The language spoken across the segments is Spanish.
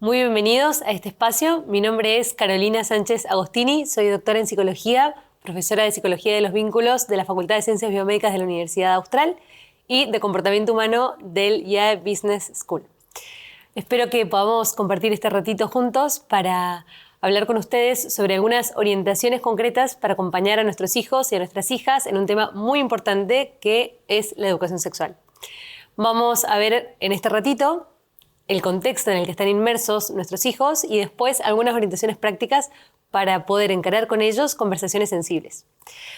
Muy bienvenidos a este espacio. Mi nombre es Carolina Sánchez Agostini, soy doctora en psicología, profesora de psicología de los vínculos de la Facultad de Ciencias Biomédicas de la Universidad Austral y de comportamiento humano del YAE Business School. Espero que podamos compartir este ratito juntos para hablar con ustedes sobre algunas orientaciones concretas para acompañar a nuestros hijos y a nuestras hijas en un tema muy importante que es la educación sexual. Vamos a ver en este ratito el contexto en el que están inmersos nuestros hijos y después algunas orientaciones prácticas para poder encarar con ellos conversaciones sensibles.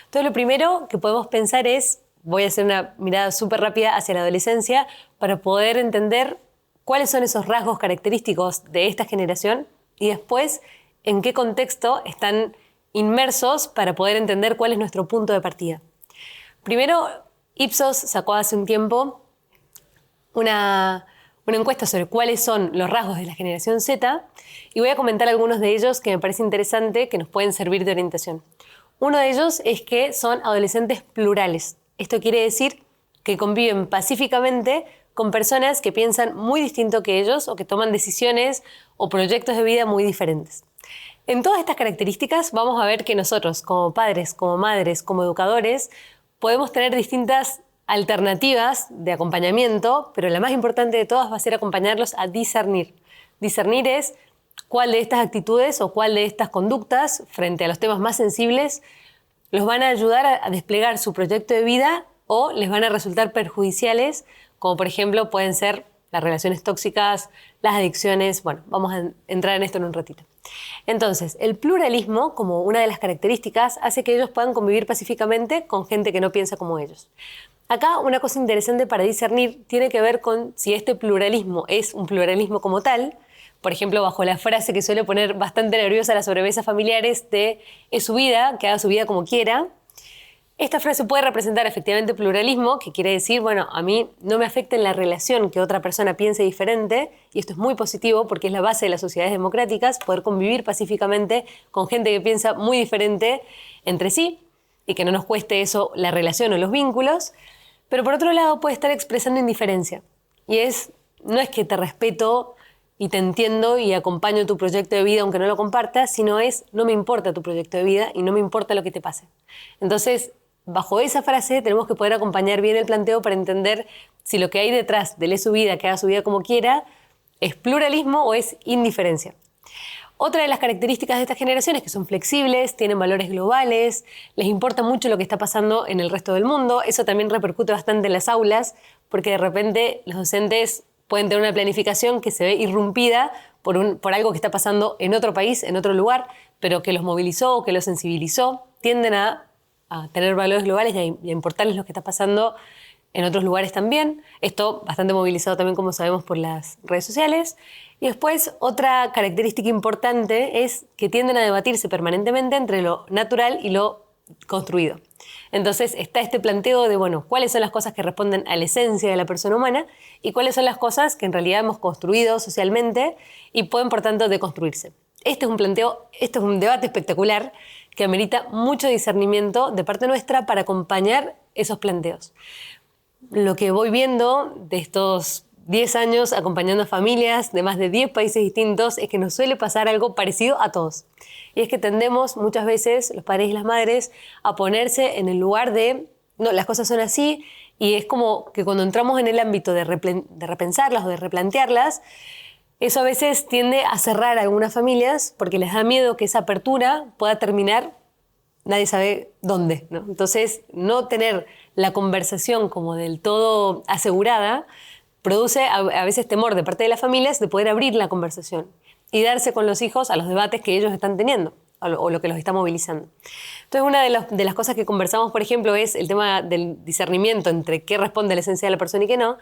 Entonces, lo primero que podemos pensar es, voy a hacer una mirada súper rápida hacia la adolescencia para poder entender cuáles son esos rasgos característicos de esta generación y después en qué contexto están inmersos para poder entender cuál es nuestro punto de partida. Primero, Ipsos sacó hace un tiempo una encuesta sobre cuáles son los rasgos de la generación Z y voy a comentar algunos de ellos que me parece interesante que nos pueden servir de orientación. Uno de ellos es que son adolescentes plurales. Esto quiere decir que conviven pacíficamente con personas que piensan muy distinto que ellos o que toman decisiones o proyectos de vida muy diferentes. En todas estas características vamos a ver que nosotros, como padres, como madres, como educadores, podemos tener distintas alternativas de acompañamiento, pero la más importante de todas va a ser acompañarlos a discernir. Discernir es cuál de estas actitudes o cuál de estas conductas frente a los temas más sensibles los van a ayudar a desplegar su proyecto de vida o les van a resultar perjudiciales, como por ejemplo pueden ser las relaciones tóxicas, las adicciones. Bueno, vamos a entrar en esto en un ratito. Entonces, el pluralismo, como una de las características, hace que ellos puedan convivir pacíficamente con gente que no piensa como ellos. Acá una cosa interesante para discernir tiene que ver con si este pluralismo es un pluralismo como tal. Por ejemplo, bajo la frase que suele poner bastante nerviosa a las sobremesas familiares de es su vida, que haga su vida como quiera. Esta frase puede representar efectivamente pluralismo, que quiere decir, bueno, a mí no me afecta en la relación que otra persona piense diferente, y esto es muy positivo porque es la base de las sociedades democráticas, poder convivir pacíficamente con gente que piensa muy diferente entre sí y que no nos cueste eso la relación o los vínculos. Pero por otro lado puede estar expresando indiferencia. Y no es que te respeto y te entiendo y acompaño tu proyecto de vida aunque no lo compartas, sino no me importa tu proyecto de vida y no me importa lo que te pase. Entonces, bajo esa frase tenemos que poder acompañar bien el planteo para entender si lo que hay detrás de su vida, que haga su vida como quiera, es pluralismo o es indiferencia. Otra de las características de estas generaciones es que son flexibles, tienen valores globales, les importa mucho lo que está pasando en el resto del mundo. Eso también repercute bastante en las aulas, porque de repente los docentes pueden tener una planificación que se ve irrumpida por algo que está pasando en otro país, en otro lugar, pero que los movilizó o que los sensibilizó. Tienden a tener valores globales y a importarles lo que está pasando en otros lugares también. Esto bastante movilizado también, como sabemos, por las redes sociales. Y después, otra característica importante es que tienden a debatirse permanentemente entre lo natural y lo construido. Entonces está este planteo de, bueno, cuáles son las cosas que responden a la esencia de la persona humana y cuáles son las cosas que en realidad hemos construido socialmente y pueden, por tanto, deconstruirse. Este es un debate espectacular que amerita mucho discernimiento de parte nuestra para acompañar esos planteos. Lo que voy viendo de estos 10 años acompañando a familias de más de 10 países distintos es que nos suele pasar algo parecido a todos. Y es que tendemos muchas veces, los padres y las madres, a ponerse en el lugar de, no, las cosas son así, y es como que cuando entramos en el ámbito de repensarlas o de replantearlas, eso a veces tiende a cerrar a algunas familias porque les da miedo que esa apertura pueda terminar, nadie sabe dónde, ¿no? Entonces, no tener la conversación como del todo asegurada produce a veces temor de parte de las familias de poder abrir la conversación y darse con los hijos a los debates que ellos están teniendo o lo que los está movilizando. Entonces, una de las cosas que conversamos, por ejemplo, es el tema del discernimiento entre qué responde a la esencia de la persona y qué no.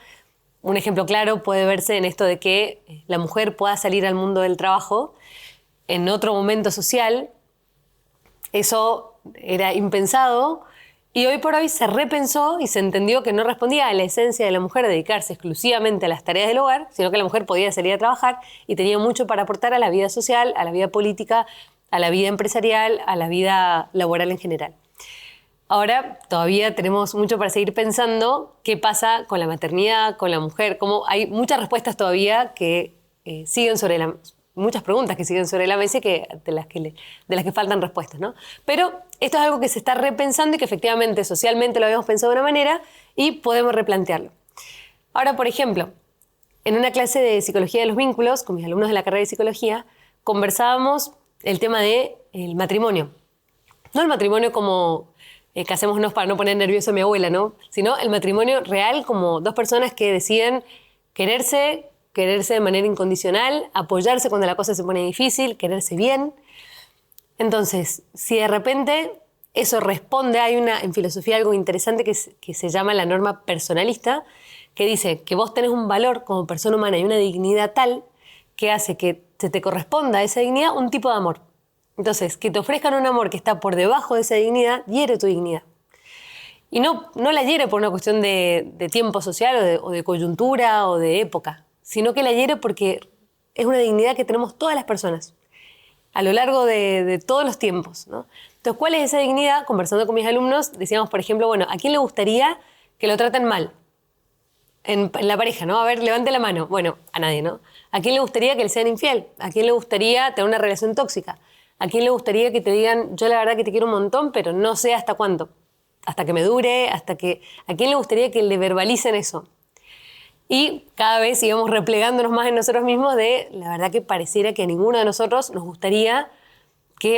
Un ejemplo claro puede verse en esto de que la mujer pueda salir al mundo del trabajo en otro momento social. Eso era impensado y hoy por hoy se repensó y se entendió que no respondía a la esencia de la mujer dedicarse exclusivamente a las tareas del hogar, sino que la mujer podía salir a trabajar y tenía mucho para aportar a la vida social, a la vida política, a la vida empresarial, a la vida laboral en general. Ahora todavía tenemos mucho para seguir pensando qué pasa con la maternidad, con la mujer, como hay muchas respuestas todavía que siguen muchas preguntas que siguen sobre la mesa y de las que faltan respuestas, ¿no? Pero esto es algo que se está repensando y que efectivamente socialmente lo habíamos pensado de una manera y podemos replantearlo. Ahora, por ejemplo, en una clase de psicología de los vínculos, con mis alumnos de la carrera de psicología, conversábamos el tema del matrimonio. No el matrimonio como que hacemos para no poner nervioso a mi abuela, ¿no? Sino el matrimonio real como dos personas que deciden quererse de manera incondicional, apoyarse cuando la cosa se pone difícil, quererse bien. Entonces, si de repente eso responde, en filosofía algo interesante que se llama la norma personalista, que dice que vos tenés un valor como persona humana y una dignidad tal que hace que se te corresponda a esa dignidad un tipo de amor. Entonces, que te ofrezcan un amor que está por debajo de esa dignidad, hiere tu dignidad. Y no la hiere por una cuestión de tiempo social o de coyuntura o de época, sino que la hiere porque es una dignidad que tenemos todas las personas a lo largo de todos los tiempos, ¿no? Entonces, ¿cuál es esa dignidad? Conversando con mis alumnos, decíamos, por ejemplo, bueno, ¿a quién le gustaría que lo traten mal? En la pareja, ¿no? A ver, levante la mano. Bueno, a nadie, ¿no? ¿A quién le gustaría que le sean infiel? ¿A quién le gustaría tener una relación tóxica? ¿A quién le gustaría que te digan, yo la verdad que te quiero un montón, pero no sé hasta cuánto? Hasta que me dure, ¿a quién le gustaría que le verbalicen eso? Y cada vez íbamos replegándonos más en nosotros mismos la verdad que pareciera que a ninguno de nosotros nos gustaría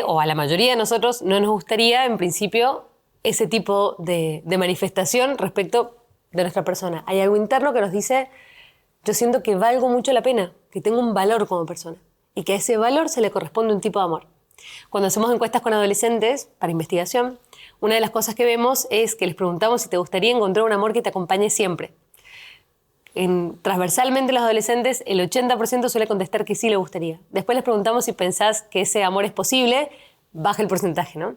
o a la mayoría de nosotros no nos gustaría, en principio, ese tipo de manifestación respecto de nuestra persona. Hay algo interno que nos dice, yo siento que valgo mucho la pena, que tengo un valor como persona y que a ese valor se le corresponde un tipo de amor. Cuando hacemos encuestas con adolescentes para investigación, una de las cosas que vemos es que les preguntamos si te gustaría encontrar un amor que te acompañe siempre. Transversalmente los adolescentes, el 80% suele contestar que sí le gustaría. Después les preguntamos si pensás que ese amor es posible, baja el porcentaje, ¿no?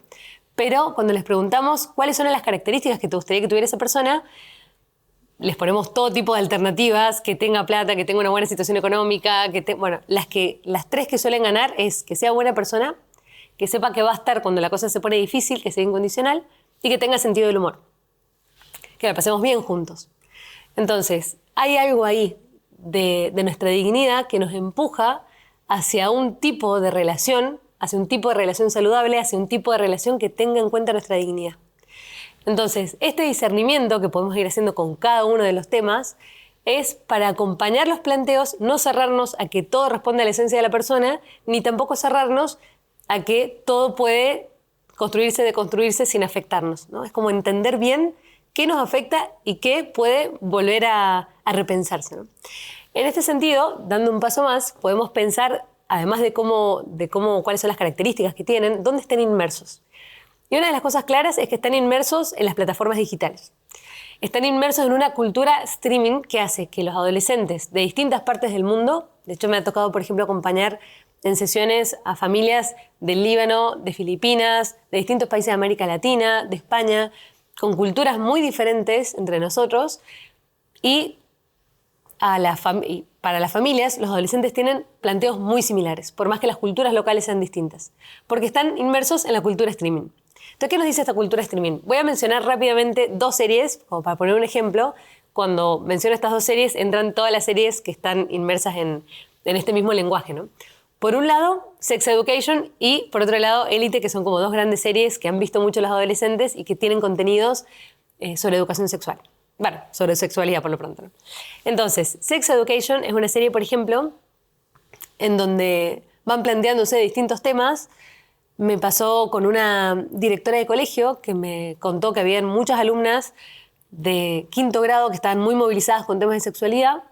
Pero cuando les preguntamos cuáles son las características que te gustaría que tuviera esa persona, les ponemos todo tipo de alternativas, que tenga plata, que tenga una buena situación económica, las tres que suelen ganar es que sea buena persona, que sepa que va a estar cuando la cosa se pone difícil, que sea incondicional y que tenga sentido del humor. Que la pasemos bien juntos. Entonces, hay algo ahí de nuestra dignidad que nos empuja hacia un tipo de relación, hacia un tipo de relación saludable, hacia un tipo de relación que tenga en cuenta nuestra dignidad. Entonces, este discernimiento que podemos ir haciendo con cada uno de los temas es para acompañar los planteos, no cerrarnos a que todo responde a la esencia de la persona, ni tampoco cerrarnos a que todo puede construirse, deconstruirse sin afectarnos, ¿no? Es como entender bien qué nos afecta y qué puede volver a repensarse, ¿no? En este sentido, dando un paso más, podemos pensar, además de cuáles son las características que tienen, dónde están inmersos. Y una de las cosas claras es que están inmersos en las plataformas digitales. Están inmersos en una cultura streaming que hace que los adolescentes de distintas partes del mundo, de hecho me ha tocado, por ejemplo, acompañar en sesiones a familias del Líbano, de Filipinas, de distintos países de América Latina, de España, con culturas muy diferentes entre nosotros, y para las familias los adolescentes tienen planteos muy similares, por más que las culturas locales sean distintas, porque están inmersos en la cultura streaming. Entonces, ¿qué nos dice esta cultura streaming? Voy a mencionar rápidamente 2 series, como para poner un ejemplo. Cuando menciono estas 2 series, entran todas las series que están inmersas en este mismo lenguaje, ¿no? Por un lado, Sex Education y por otro lado, Élite, que son como 2 grandes series que han visto mucho los adolescentes y que tienen contenidos sobre educación sexual. Bueno, sobre sexualidad por lo pronto, ¿no? Entonces, Sex Education es una serie, por ejemplo, en donde van planteándose distintos temas. Me pasó con una directora de colegio que me contó que habían muchas alumnas de 5º grado que estaban muy movilizadas con temas de sexualidad.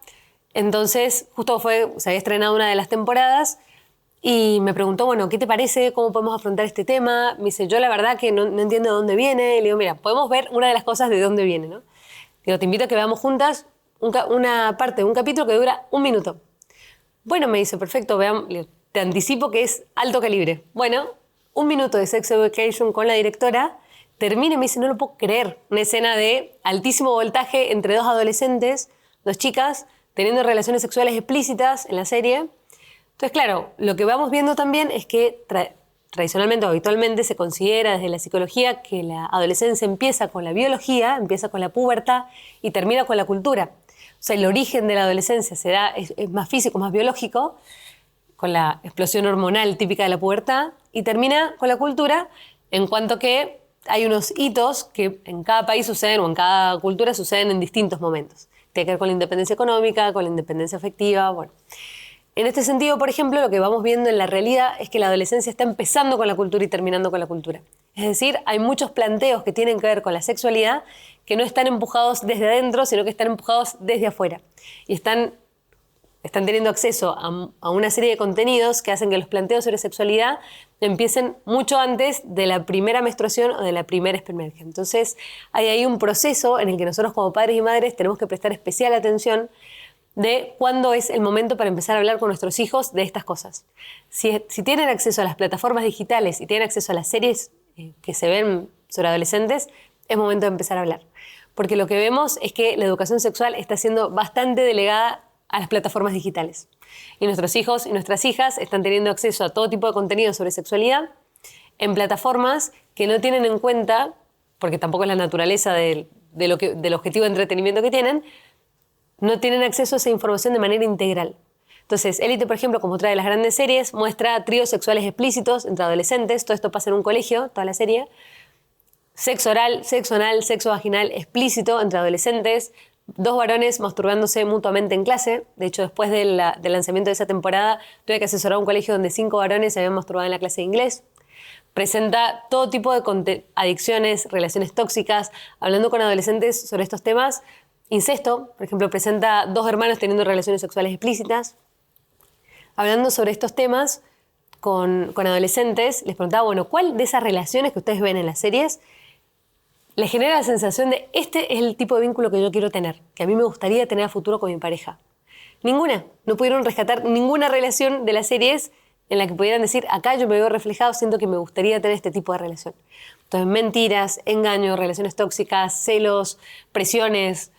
Entonces, justo se había estrenado una de las temporadas y me preguntó, bueno, ¿qué te parece? ¿Cómo podemos afrontar este tema? Me dice, yo la verdad que no entiendo de dónde viene. Y le digo, mira, podemos ver una de las cosas de dónde viene, ¿no? Digo, te invito a que veamos juntas una parte de un capítulo que dura 1 minuto. Bueno, me dice, perfecto, te anticipo que es alto calibre. Bueno, 1 minuto de Sex Education con la directora, termina y me dice, no lo puedo creer, una escena de altísimo voltaje entre 2 adolescentes, 2 chicas, teniendo relaciones sexuales explícitas en la serie. Entonces, claro, lo que vamos viendo también es que tradicionalmente o habitualmente se considera desde la psicología que la adolescencia empieza con la biología, empieza con la pubertad y termina con la cultura. sea, el origen de la adolescencia es más físico, más biológico, con la explosión hormonal típica de la pubertad, y termina con la cultura, en cuanto que hay unos hitos que en cada país suceden o en cada cultura suceden en distintos momentos. Tiene que ver con la independencia económica, con la independencia afectiva, bueno. En este sentido, por ejemplo, lo que vamos viendo en la realidad es que la adolescencia está empezando con la cultura y terminando con la cultura. Es decir, hay muchos planteos que tienen que ver con la sexualidad que no están empujados desde adentro, sino que están empujados desde afuera. Y están teniendo acceso a una serie de contenidos que hacen que los planteos sobre sexualidad empiecen mucho antes de la primera menstruación o de la primera espermergia. Entonces, hay ahí un proceso en el que nosotros como padres y madres tenemos que prestar especial atención de cuándo es el momento para empezar a hablar con nuestros hijos de estas cosas. Si tienen acceso a las plataformas digitales y tienen acceso a las series que se ven sobre adolescentes, es momento de empezar a hablar. Porque lo que vemos es que la educación sexual está siendo bastante delegada a las plataformas digitales. Y nuestros hijos y nuestras hijas están teniendo acceso a todo tipo de contenido sobre sexualidad en plataformas que no tienen en cuenta, porque tampoco es la naturaleza del objetivo de entretenimiento que tienen, no tienen acceso a esa información de manera integral. Entonces, Élite, por ejemplo, como otra de las grandes series, muestra tríos sexuales explícitos entre adolescentes. Todo esto pasa en un colegio, toda la serie. Sexo oral, sexo anal, sexo vaginal explícito entre adolescentes. 2 varones masturbándose mutuamente en clase. De hecho, después del lanzamiento de esa temporada, tuve que asesorar a un colegio donde 5 varones se habían masturbado en la clase de inglés. Presenta todo tipo de adicciones, relaciones tóxicas, hablando con adolescentes sobre estos temas. Incesto, por ejemplo, presenta 2 hermanos teniendo relaciones sexuales explícitas. Hablando sobre estos temas con adolescentes, les preguntaba, bueno, ¿cuál de esas relaciones que ustedes ven en las series les genera la sensación de este es el tipo de vínculo que yo quiero tener, que a mí me gustaría tener a futuro con mi pareja? Ninguna. No pudieron rescatar ninguna relación de las series en la que pudieran decir, acá yo me veo reflejado, siento que me gustaría tener este tipo de relación. Entonces, mentiras, engaños, relaciones tóxicas, celos, presiones,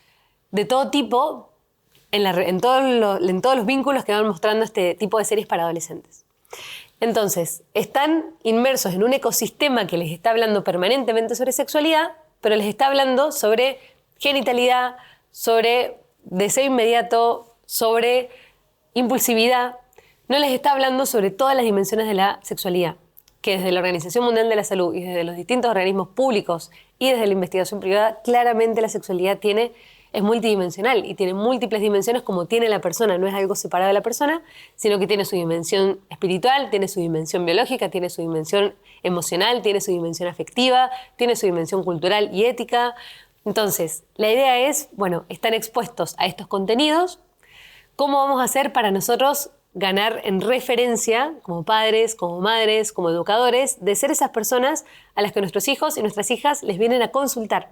de todo tipo, en todos los vínculos que van mostrando este tipo de series para adolescentes. Entonces, están inmersos en un ecosistema que les está hablando permanentemente sobre sexualidad, pero les está hablando sobre genitalidad, sobre deseo inmediato, sobre impulsividad. No les está hablando sobre todas las dimensiones de la sexualidad, que desde la Organización Mundial de la Salud y desde los distintos organismos públicos y desde la investigación privada, claramente la sexualidad es multidimensional y tiene múltiples dimensiones como tiene la persona. No es algo separado de la persona, sino que tiene su dimensión espiritual, tiene su dimensión biológica, tiene su dimensión emocional, tiene su dimensión afectiva, tiene su dimensión cultural y ética. Entonces, la idea es, bueno, están expuestos a estos contenidos. ¿Cómo vamos a hacer para nosotros ganar en referencia, como padres, como madres, como educadores, de ser esas personas a las que nuestros hijos y nuestras hijas les vienen a consultar?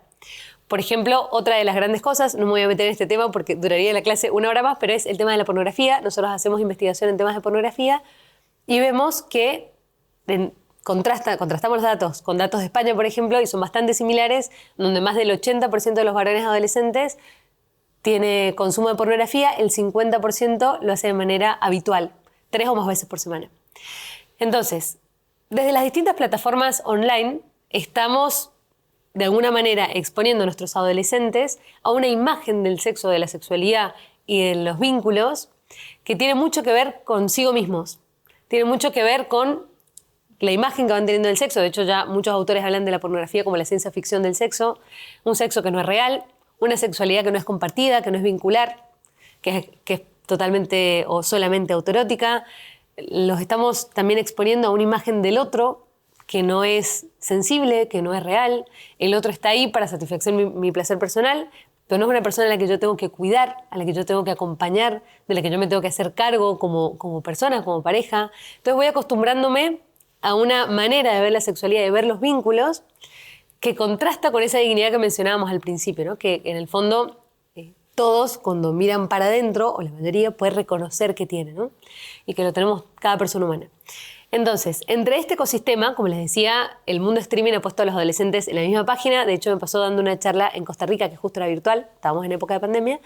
Por ejemplo, otra de las grandes cosas, no me voy a meter en este tema porque duraría la clase 1 hora más, pero es el tema de la pornografía. Nosotros hacemos investigación en temas de pornografía y vemos que contrastamos los datos con datos de España, por ejemplo, y son bastante similares, donde más del 80% de los varones adolescentes tiene consumo de pornografía, el 50% lo hace de manera habitual, 3 o más veces por semana. Entonces, desde las distintas plataformas online estamos de alguna manera exponiendo a nuestros adolescentes a una imagen del sexo, de la sexualidad y de los vínculos que tiene mucho que ver consigo mismos. Tiene mucho que ver con la imagen que van teniendo del sexo. De hecho, ya muchos autores hablan de la pornografía como la ciencia ficción del sexo. Un sexo que no es real, una sexualidad que no es compartida, que no es vincular, que es totalmente o solamente autoerótica. Los estamos también exponiendo a una imagen del otro que no es sensible, que no es real. El otro está ahí para satisfacer mi placer personal, pero no es una persona a la que yo tengo que cuidar, a la que yo tengo que acompañar, de la que yo me tengo que hacer cargo como persona, como pareja. Entonces voy acostumbrándome a una manera de ver la sexualidad, de ver los vínculos, que contrasta con esa dignidad que mencionábamos al principio, ¿no? Que en el fondo todos, cuando miran para adentro, o la mayoría, puede reconocer que tiene, ¿no? Y que lo tenemos cada persona humana. Entonces, entre este ecosistema, como les decía, el Mundo Streaming ha puesto a los adolescentes en la misma página. De hecho, me pasó dando una charla en Costa Rica, que justo era virtual, estábamos en época de pandemia.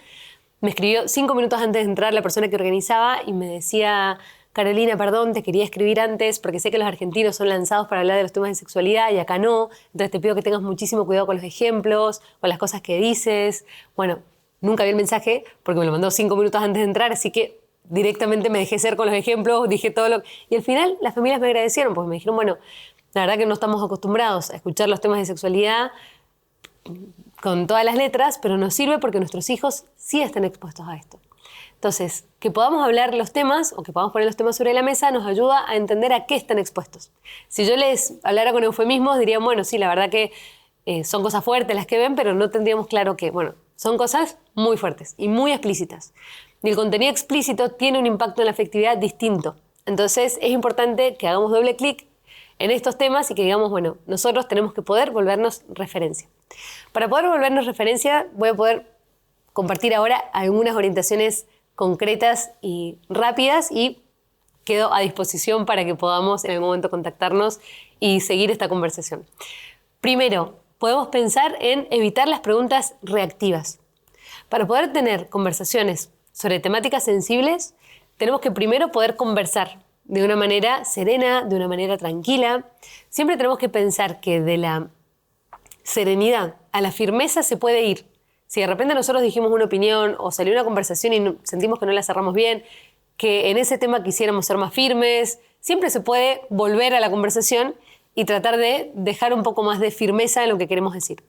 Me escribió 5 minutos antes de entrar la persona que organizaba y me decía: Carolina, perdón, te quería escribir antes porque sé que los argentinos son lanzados para hablar de los temas de sexualidad y acá no. Entonces te pido que tengas muchísimo cuidado con los ejemplos, con las cosas que dices. Bueno, nunca vi el mensaje porque me lo mandó 5 minutos antes de entrar, así que directamente me dejé ser con los ejemplos, dije todo lo... Y al final las familias me agradecieron porque me dijeron, bueno, la verdad que no estamos acostumbrados a escuchar los temas de sexualidad con todas las letras, pero nos sirve porque nuestros hijos sí están expuestos a esto. Entonces, que podamos hablar los temas o que podamos poner los temas sobre la mesa nos ayuda a entender a qué están expuestos. Si yo les hablara con eufemismos, dirían, bueno, sí, la verdad que son cosas fuertes las que ven, pero no tendríamos claro que, bueno, son cosas muy fuertes y muy explícitas. Y el contenido explícito tiene un impacto en la afectividad distinto. Entonces, es importante que hagamos doble clic en estos temas y que digamos, bueno, nosotros tenemos que poder volvernos referencia. Para poder volvernos referencia, voy a poder compartir ahora algunas orientaciones concretas y rápidas y quedo a disposición para que podamos en algún momento contactarnos y seguir esta conversación. Primero, podemos pensar en evitar las preguntas reactivas. Para poder tener conversaciones sobre temáticas sensibles, tenemos que primero poder conversar de una manera serena, de una manera tranquila. Siempre tenemos que pensar que de la serenidad a la firmeza se puede ir. Si de repente nosotros dijimos una opinión o salió una conversación y sentimos que no la cerramos bien, que en ese tema quisiéramos ser más firmes, siempre se puede volver a la conversación y tratar de dejar un poco más de firmeza en lo que queremos decir.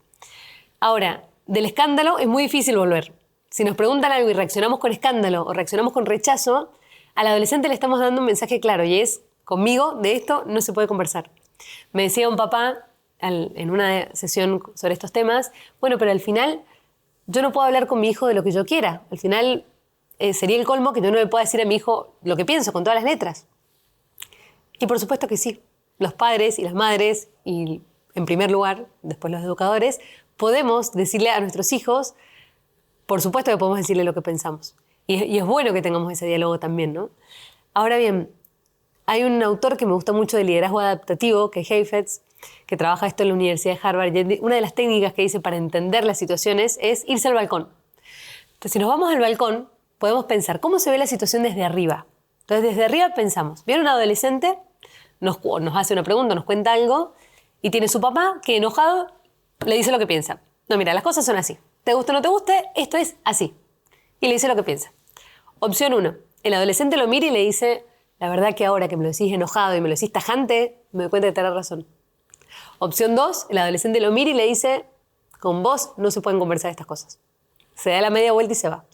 Ahora, del escándalo es muy difícil volver. Si nos preguntan algo y reaccionamos con escándalo o reaccionamos con rechazo, al adolescente le estamos dando un mensaje claro y es, conmigo de esto no se puede conversar. Me decía un papá en una sesión sobre estos temas, bueno, pero al final yo no puedo hablar con mi hijo de lo que yo quiera. Al final sería el colmo que yo no le pueda decir a mi hijo lo que pienso con todas las letras. Y por supuesto que sí. Los padres y las madres, y en primer lugar, después los educadores, podemos decirle a nuestros hijos, por supuesto que podemos decirle lo que pensamos. Y es bueno que tengamos ese diálogo también, ¿no? Ahora bien, hay un autor que me gusta mucho de liderazgo adaptativo, que es Heifetz, que trabaja esto en la Universidad de Harvard. Y una de las técnicas que dice para entender las situaciones es irse al balcón. Entonces, si nos vamos al balcón, podemos pensar cómo se ve la situación desde arriba. Entonces, desde arriba pensamos, viene un adolescente, nos hace una pregunta, nos cuenta algo, y tiene su papá que enojado le dice lo que piensa. No, mira, las cosas son así. Te guste o no te guste, esto es así. Y le dice lo que piensa. Opción 1. El adolescente lo mira y le dice, la verdad que ahora que me lo decís enojado y me lo decís tajante, me doy cuenta de tener razón. Opción 2. El adolescente lo mira y le dice, con vos no se pueden conversar estas cosas. Se da la media vuelta y se va.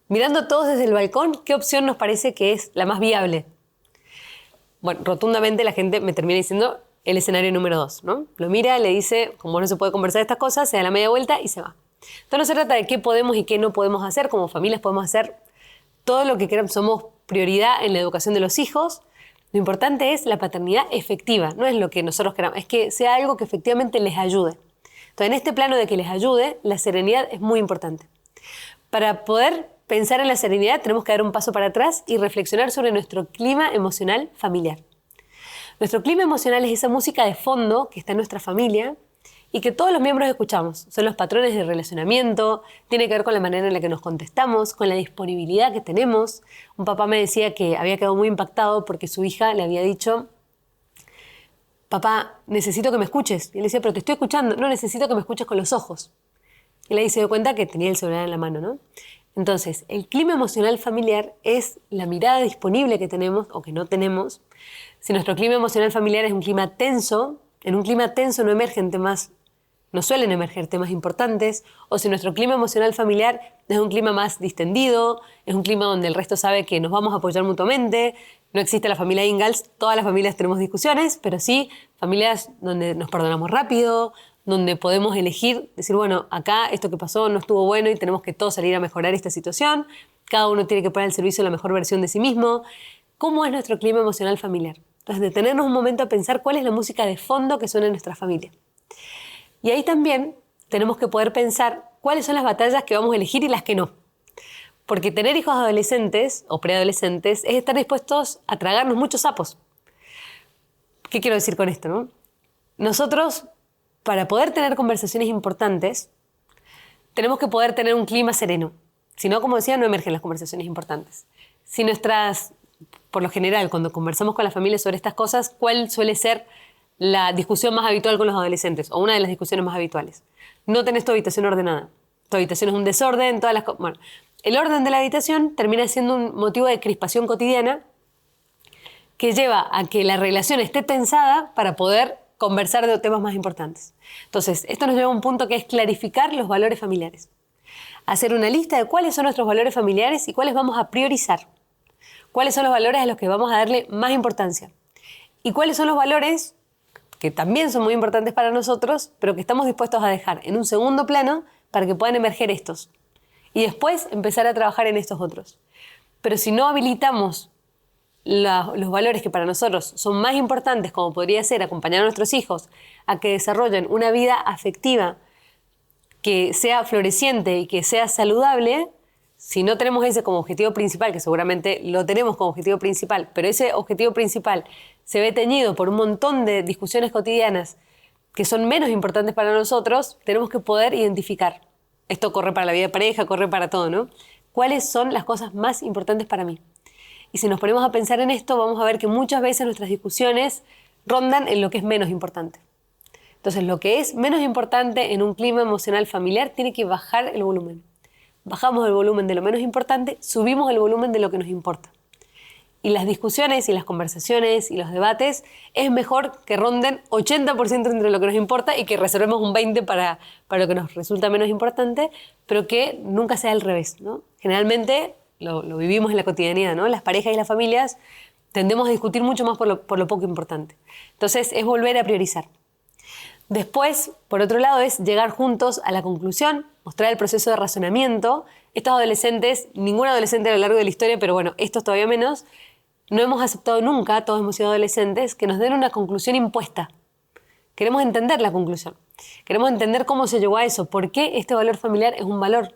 Mirando todos desde el balcón, ¿qué opción nos parece que es la más viable? Bueno, rotundamente la gente me termina diciendo el escenario número 2, ¿no? Lo mira, le dice, como no se puede conversar estas cosas, se da la media vuelta y se va. Entonces no se trata de qué podemos y qué no podemos hacer. Como familias podemos hacer todo lo que queramos. Somos prioridad en la educación de los hijos. Lo importante es la paternidad efectiva. No es lo que nosotros queramos, es que sea algo que efectivamente les ayude. Entonces en este plano de que les ayude, la serenidad es muy importante. Para poder pensar en la serenidad tenemos que dar un paso para atrás y reflexionar sobre nuestro clima emocional familiar. Nuestro clima emocional es esa música de fondo que está en nuestra familia y que todos los miembros escuchamos. Son los patrones de relacionamiento, tiene que ver con la manera en la que nos contestamos, con la disponibilidad que tenemos. Un papá me decía que había quedado muy impactado porque su hija le había dicho, papá, necesito que me escuches. Y él decía, pero te estoy escuchando. No, necesito que me escuches con los ojos. Y le se dio cuenta que tenía el celular en la mano, ¿no? Entonces, el clima emocional familiar es la mirada disponible que tenemos o que no tenemos. Si nuestro clima emocional familiar es un clima tenso, en un clima tenso no suelen emerger temas importantes, o si nuestro clima emocional familiar es un clima más distendido, es un clima donde el resto sabe que nos vamos a apoyar mutuamente, no existe la familia Ingalls, todas las familias tenemos discusiones, pero sí familias donde nos perdonamos rápido, donde podemos elegir, decir, bueno, acá esto que pasó no estuvo bueno y tenemos que todos salir a mejorar esta situación, cada uno tiene que poner al servicio la mejor versión de sí mismo. ¿Cómo es nuestro clima emocional familiar? Entonces, detenernos un momento a pensar cuál es la música de fondo que suena en nuestra familia. Y ahí también tenemos que poder pensar cuáles son las batallas que vamos a elegir y las que no. Porque tener hijos adolescentes o preadolescentes es estar dispuestos a tragarnos muchos sapos. ¿Qué quiero decir con esto, no? Nosotros, para poder tener conversaciones importantes, tenemos que poder tener un clima sereno. Si no, como decía, no emergen las conversaciones importantes. Si por lo general, cuando conversamos con la familia sobre estas cosas, ¿cuál suele ser la discusión más habitual con los adolescentes? O una de las discusiones más habituales. No tenés tu habitación ordenada. tu habitación es un desorden, todas las cosas. Bueno, el orden de la habitación termina siendo un motivo de crispación cotidiana que lleva a que la relación esté tensada para poder conversar de temas más importantes. Entonces, esto nos lleva a un punto que es clarificar los valores familiares. Hacer una lista de cuáles son nuestros valores familiares y cuáles vamos a priorizar. Cuáles son los valores a los que vamos a darle más importancia. Y cuáles son los valores que también son muy importantes para nosotros, pero que estamos dispuestos a dejar en un segundo plano para que puedan emerger estos. Y después empezar a trabajar en estos otros. Pero si no habilitamos los valores que para nosotros son más importantes, como podría ser acompañar a nuestros hijos a que desarrollen una vida afectiva que sea floreciente y que sea saludable, si no tenemos ese como objetivo principal, que seguramente lo tenemos como objetivo principal, pero ese objetivo principal se ve teñido por un montón de discusiones cotidianas que son menos importantes para nosotros, tenemos que poder identificar. Esto corre para la vida de pareja, corre para todo, ¿no? ¿Cuáles son las cosas más importantes para mí? Y si nos ponemos a pensar en esto, vamos a ver que muchas veces nuestras discusiones rondan en lo que es menos importante. Entonces, lo que es menos importante en un clima emocional familiar tiene que bajar el volumen. Bajamos el volumen de lo menos importante, subimos el volumen de lo que nos importa. Y las discusiones y las conversaciones y los debates es mejor que ronden 80% entre lo que nos importa y que reservemos un 20% para lo que nos resulta menos importante, pero que nunca sea al revés, ¿no? Generalmente lo vivimos en la cotidianidad, ¿no? Las parejas y las familias tendemos a discutir mucho más por lo poco importante. Entonces es volver a priorizar. Después, por otro lado, es llegar juntos a la conclusión, mostrar el proceso de razonamiento. Estos adolescentes, ningún adolescente a lo largo de la historia, pero bueno, estos todavía menos, no hemos aceptado nunca, todos hemos sido adolescentes, que nos den una conclusión impuesta. Queremos entender la conclusión. Queremos entender cómo se llegó a eso, por qué este valor familiar es un valor.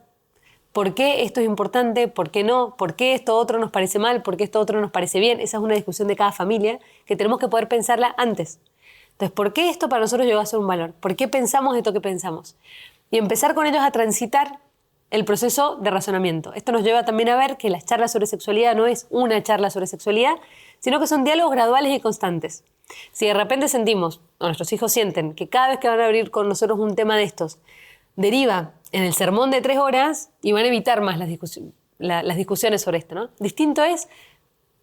¿Por qué esto es importante? ¿Por qué no? ¿Por qué esto otro nos parece mal? ¿Por qué esto otro nos parece bien? Esa es una discusión de cada familia que tenemos que poder pensarla antes. Entonces, ¿por qué esto para nosotros llegó a ser un valor? ¿Por qué pensamos esto que pensamos? Y empezar con ellos a transitar el proceso de razonamiento. Esto nos lleva también a ver que las charlas sobre sexualidad no es una charla sobre sexualidad, sino que son diálogos graduales y constantes. Si de repente sentimos, o nuestros hijos sienten, que cada vez que van a abrir con nosotros un tema de estos, deriva en el sermón de 3 horas y van a evitar más las discusiones sobre esto, ¿no? Distinto es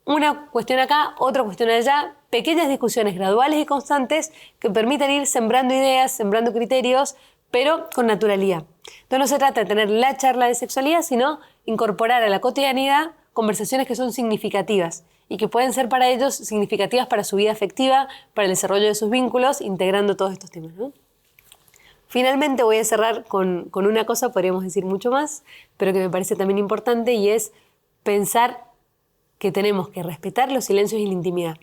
una cuestión acá, otra cuestión allá, pequeñas discusiones graduales y constantes que permitan ir sembrando ideas, sembrando criterios, pero con naturalidad. Entonces no se trata de tener la charla de sexualidad, sino incorporar a la cotidianidad conversaciones que son significativas y que pueden ser para ellos significativas para su vida afectiva, para el desarrollo de sus vínculos, integrando todos estos temas, ¿no? Finalmente voy a cerrar con una cosa, podríamos decir mucho más, pero que me parece también importante, y es pensar que tenemos que respetar los silencios y la intimidad.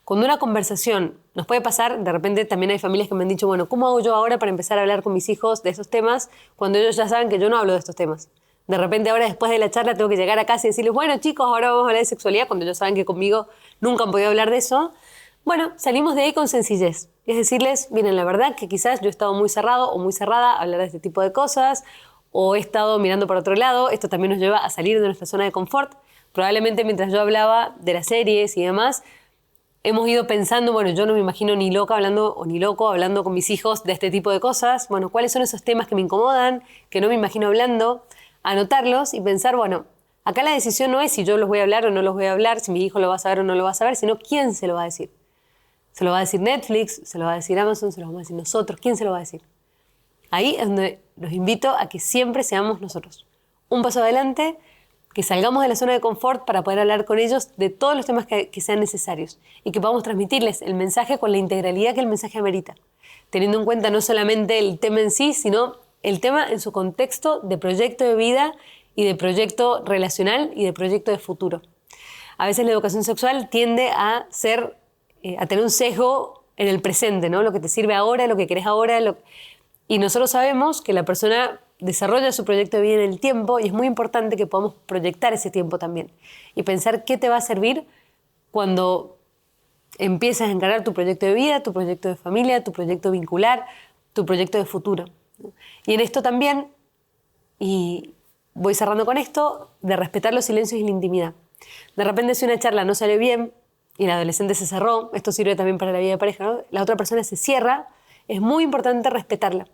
Cuando una conversación nos puede pasar, de repente también hay familias que me han dicho, bueno, ¿cómo hago yo ahora para empezar a hablar con mis hijos de esos temas cuando ellos ya saben que yo no hablo de estos temas? De repente ahora después de la charla tengo que llegar a casa y decirles, bueno chicos, ahora vamos a hablar de sexualidad, cuando ellos saben que conmigo nunca han podido hablar de eso. Bueno, salimos de ahí con sencillez. Es decirles, miren, la verdad que quizás yo he estado muy cerrado o muy cerrada a hablar de este tipo de cosas, o he estado mirando para otro lado. Esto también nos lleva a salir de nuestra zona de confort. Probablemente mientras yo hablaba de las series y demás, hemos ido pensando, bueno, yo no me imagino ni loca hablando o ni loco hablando con mis hijos de este tipo de cosas. Bueno, ¿cuáles son esos temas que me incomodan, que no me imagino hablando? Anotarlos y pensar, bueno, acá la decisión no es si yo los voy a hablar o no los voy a hablar, si mi hijo lo va a saber o no lo va a saber, sino quién se lo va a decir. ¿Se lo va a decir Netflix? ¿Se lo va a decir Amazon? ¿Se lo vamos a decir nosotros? ¿Quién se lo va a decir? Ahí es donde los invito a que siempre seamos nosotros. Un paso adelante, que salgamos de la zona de confort para poder hablar con ellos de todos los temas que sean necesarios y que podamos transmitirles el mensaje con la integralidad que el mensaje amerita, teniendo en cuenta no solamente el tema en sí, sino el tema en su contexto de proyecto de vida y de proyecto relacional y de proyecto de futuro. A veces la educación sexual tiende a tener un sesgo en el presente, ¿no? Lo que te sirve ahora, lo que querés ahora. Y nosotros sabemos que la persona desarrolla su proyecto de vida en el tiempo y es muy importante que podamos proyectar ese tiempo también y pensar qué te va a servir cuando empiezas a encarar tu proyecto de vida, tu proyecto de familia, tu proyecto vincular, tu proyecto de futuro, ¿no? Y en esto también, y voy cerrando con esto, de respetar los silencios y la intimidad. De repente si una charla no sale bien y el adolescente se cerró, esto sirve también para la vida de pareja, ¿no? La otra persona se cierra, es muy importante respetarla.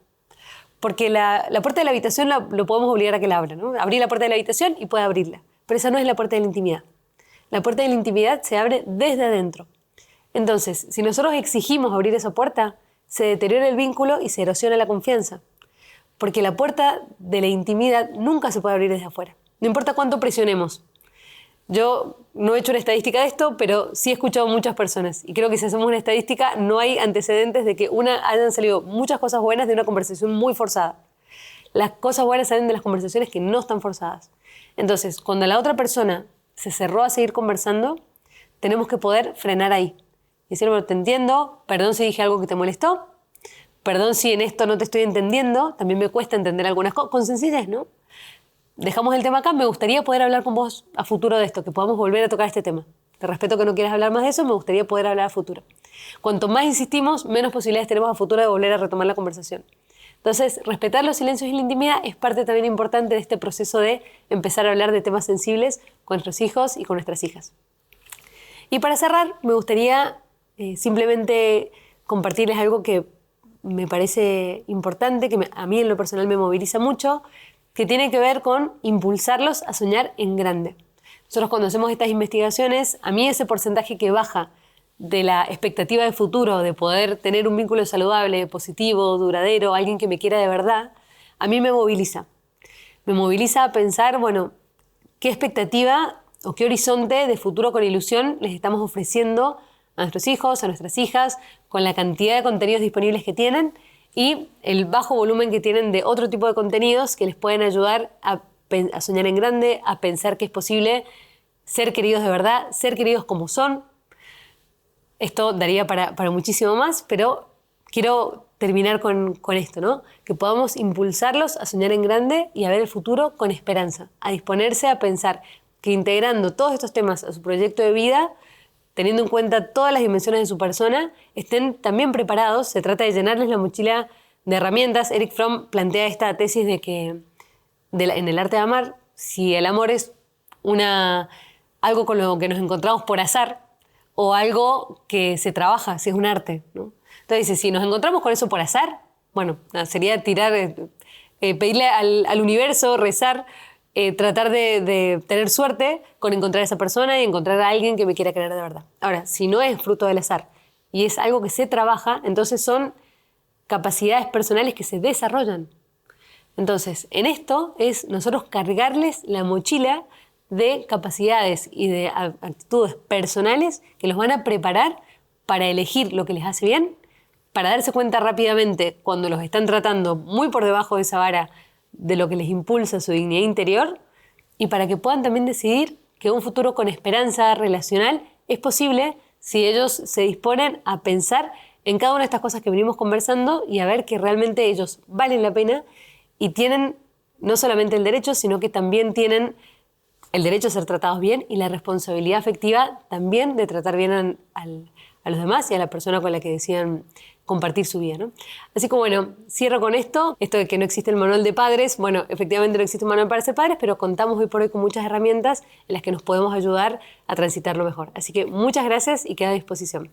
Porque la puerta de la habitación lo podemos obligar a que la abra, ¿no? Abrir la puerta de la habitación y puede abrirla. Pero esa no es la puerta de la intimidad. La puerta de la intimidad se abre desde adentro. Entonces, si nosotros exigimos abrir esa puerta, se deteriora el vínculo y se erosiona la confianza. Porque la puerta de la intimidad nunca se puede abrir desde afuera. No importa cuánto presionemos. Yo no he hecho una estadística de esto, pero sí he escuchado a muchas personas. Y creo que si hacemos una estadística, no hay antecedentes de que hayan salido muchas cosas buenas de una conversación muy forzada. Las cosas buenas salen de las conversaciones que no están forzadas. Entonces, cuando la otra persona se cerró a seguir conversando, tenemos que poder frenar ahí. Y decir, bueno, te entiendo, perdón si dije algo que te molestó, perdón si en esto no te estoy entendiendo, también me cuesta entender algunas cosas, con sencillez, ¿no? Dejamos el tema acá, me gustaría poder hablar con vos a futuro de esto, que podamos volver a tocar este tema. Te respeto que no quieras hablar más de eso, me gustaría poder hablar a futuro. Cuanto más insistimos, menos posibilidades tenemos a futuro de volver a retomar la conversación. Entonces, respetar los silencios y la intimidad es parte también importante de este proceso de empezar a hablar de temas sensibles con nuestros hijos y con nuestras hijas. Y para cerrar, me gustaría simplemente compartirles algo que me parece importante, que a mí en lo personal me moviliza mucho, que tiene que ver con impulsarlos a soñar en grande. Nosotros cuando hacemos estas investigaciones, a mí ese porcentaje que baja de la expectativa de futuro, de poder tener un vínculo saludable, positivo, duradero, alguien que me quiera de verdad, a mí me moviliza. Me moviliza a pensar, bueno, qué expectativa o qué horizonte de futuro con ilusión les estamos ofreciendo a nuestros hijos, a nuestras hijas, con la cantidad de contenidos disponibles que tienen y el bajo volumen que tienen de otro tipo de contenidos que les pueden ayudar a soñar en grande, a pensar que es posible ser queridos de verdad, ser queridos como son. Esto daría para muchísimo más, pero quiero terminar con esto, ¿no? Que podamos impulsarlos a soñar en grande y a ver el futuro con esperanza, a disponerse a pensar que integrando todos estos temas a su proyecto de vida, teniendo en cuenta todas las dimensiones de su persona, estén también preparados. Se trata de llenarles la mochila de herramientas. Erich Fromm plantea esta tesis de que en el arte de amar, si el amor es algo con lo que nos encontramos por azar o algo que se trabaja, si es un arte, ¿no? Entonces dice, si nos encontramos con eso por azar, bueno, sería pedirle al universo, rezar, tratar de tener suerte con encontrar a esa persona y encontrar a alguien que me quiera querer de verdad. Ahora, si no es fruto del azar y es algo que se trabaja, entonces son capacidades personales que se desarrollan. Entonces, en esto es nosotros cargarles la mochila de capacidades y de actitudes personales que los van a preparar para elegir lo que les hace bien, para darse cuenta rápidamente cuando los están tratando muy por debajo de esa vara de lo que les impulsa su dignidad interior y para que puedan también decidir que un futuro con esperanza relacional es posible si ellos se disponen a pensar en cada una de estas cosas que venimos conversando y a ver que realmente ellos valen la pena y tienen no solamente el derecho, sino que también tienen el derecho a ser tratados bien y la responsabilidad afectiva también de tratar bien a los demás y a la persona con la que decidan compartir su vida, ¿no? Así que bueno, cierro con esto de que no existe el manual de padres. Bueno, efectivamente no existe un manual para ser padres, pero contamos hoy por hoy con muchas herramientas en las que nos podemos ayudar a transitarlo mejor. Así que muchas gracias y queda a disposición.